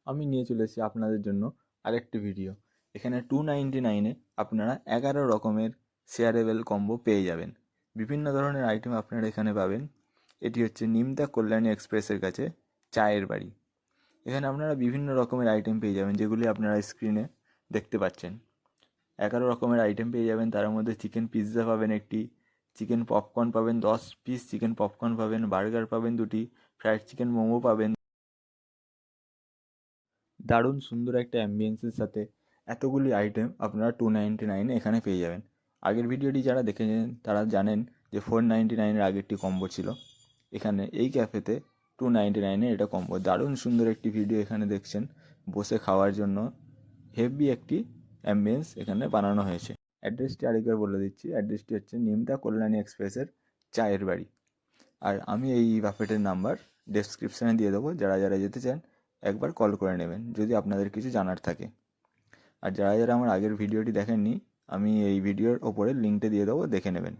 আমি নিয়ে চলে এসেছি আপনাদের জন্য আরেকটি ভিডিও। এখানে 299-এ আপনারা 11 রকমের শেয়ারেবল কম্বো পেয়ে যাবেন। বিভিন্ন ধরনের আইটেম আপনারা এখানে পাবেন। এটি হচ্ছে নিমতা কল্যাণী এক্সপ্রেসের কাছে চায়ের বাড়ি। এখানে আপনারা বিভিন্ন রকমের আইটেম পেয়ে যাবেন, যেগুলি আপনারা স্ক্রিনে দেখতে পাচ্ছেন। 11 রকমের আইটেম পেয়ে যাবেন। তার মধ্যে চিকেন পিৎজা পাবেন একটি, চিকেন পপকর্ন পাবেন 10 পিস, চিকেন পপকর্ন পাবেন, বার্গার পাবেন 2টি, ফ্রাইড চিকেন মোমো পাবেন। দারুণ সুন্দর একটা অ্যাম্বিয়েন্সের সাথে এতগুলি আইটেম আপনারা 299-এ এখানে পেয়ে যাবেন। আগের ভিডিওটি যারা দেখেছেন তারা জানেন যে 499-এর আগেরটি কম্বো ছিল। এখানে এই ক্যাফেতে 299-এ এটা কম্বো। দারুণ সুন্দর একটি ভিডিও এখানে দেখছেন, বসে খাওয়ার জন্য হেভি একটি অ্যাম্বিয়েন্স এখানে বানানো হয়েছে। অ্যাড্রেসটি আরেকবার বলে দিচ্ছি, অ্যাড্রেসটি হচ্ছে নিমতা কল্যাণী এক্সপ্রেসের চায়ের বাড়ি। আর আমি এই বাফেটের নাম্বার ডেসক্রিপশানে দিয়ে দেবো, যারা যারা যেতে চান একবার কল করে নেবেন যদি আপনাদের কিছু জানার থাকে। আর যারা যারা আমার আগের ভিডিওটি দেখেননি, আমি এই ভিডিওর ওপরে লিঙ্কটা দিয়ে দেবো, দেখে নেবেন।